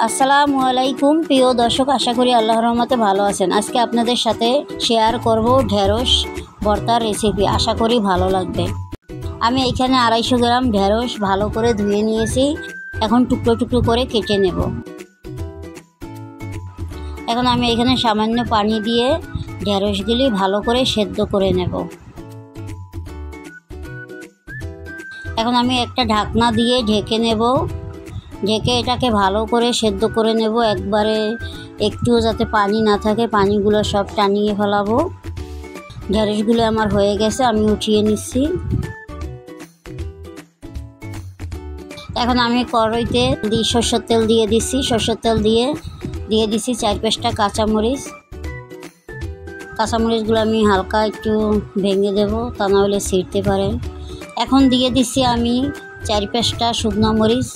আসসালামু আলাইকুম প্রিয় দর্শক, আশা করি আল্লাহর রহমতে ভালো আছেন। আজকে আপনাদের সাথে শেয়ার করব ঢেঁড়স ভর্তার রেসিপি। আশা করি ভালো লাগবে। আমি এখানে 250 গ্রাম ঢেঁড়স ভালো করে ধুয়ে নিয়েছি। এখন টুকরো টুকরো করে কেটে নেব। এখন আমি এখানে সামান্য পানি দিয়ে ঢেঁড়সগুলি ভালো করে সেদ্ধ করে নেব। এখন আমি একটা ঢাকনা দিয়ে ঢেকে নেব। ঢেকে এটাকে ভালো করে সেদ্ধ করে নেব। একবারে একটুও যাতে পানি না থাকে, পানিগুলো সব টানিয়ে ফেলাবো। ঢেঁড়সগুলো আমার হয়ে গেছে, আমি উঠিয়ে নিচ্ছি। এখন আমি কড়াইতে সরষের তেল দিয়ে দিচ্ছি। সরষের তেল দিয়ে দিচ্ছি 4-5টা কাঁচামরিচ। কাঁচামরিচগুলো আমি হালকা একটু ভেঙে দেব, তা না হলে ছিঁড়তে পারে। এখন দিয়ে দিচ্ছি আমি 4-5টা শুকনো মরিচ।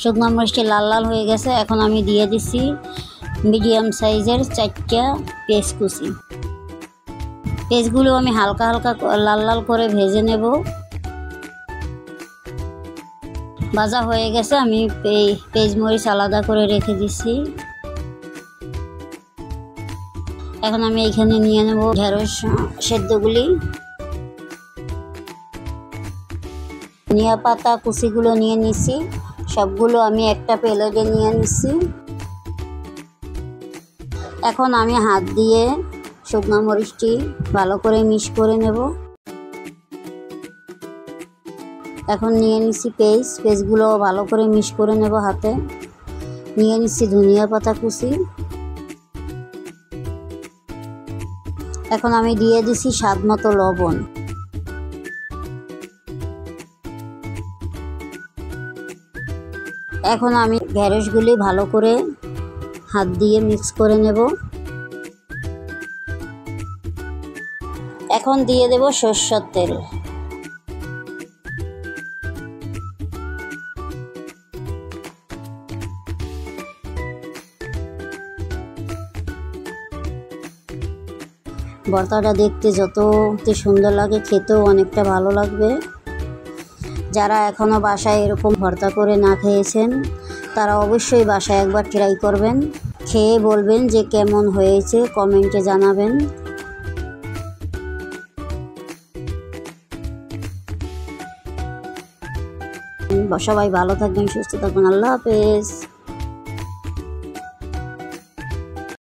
শুকনো মরিচটি লাল লাল হয়ে গেছে। এখন আমি দিয়ে দিচ্ছি মিডিয়াম সাইজের 4টা পেঁয়াজ কুচি। পেঁয়াজগুলো আমি হালকা হালকা লাল লাল করে ভেজে নেব। ভাজা হয়ে গেছে, আমি পেঁয়াজ মরিচ আলাদা করে রেখে দিচ্ছি। এখন আমি এখানে নিয়ে নেব ঢেঁড়স সেদ্ধগুলি। ধনিয়া পাতা কুচিগুলো নিয়ে নিচ্ছি, সবগুলো আমি একটা প্লেটে নিয়ে নিচ্ছি। এখন আমি হাত দিয়ে শুকনো মরিচটি ভালো করে মিক্স করে নেব। এখন নিয়ে নিচ্ছি পেঁয়াজগুলো ভালো করে মিক্স করে নেব হাতে। নিয়ে নিচ্ছি ধনিয়া পাতা কুচি। এখন আমি দিয়ে দিচ্ছি স্বাদ মতো লবণ। এখন আমি ঢেঁড়সগুলি ভালো করে হাত দিয়ে মিক্স করে নেব। এখন দিয়ে দেব সরষের তেল। ভর্তাটা দেখতে যত সুন্দর লাগে, খেতেও অনেকটা ভালো লাগবে। যারা এখনও বাসায় এরকম ভর্তা করে না খেয়েছেন, তারা অবশ্যই বাসায় একবার ট্রাই করবেন। খেয়ে বলবেন যে কেমন হয়েছে, কমেন্টে জানাবেন। সবাই ভালো থাকবেন, সুস্থ থাকবেন। আল্লাহ হাফেজ।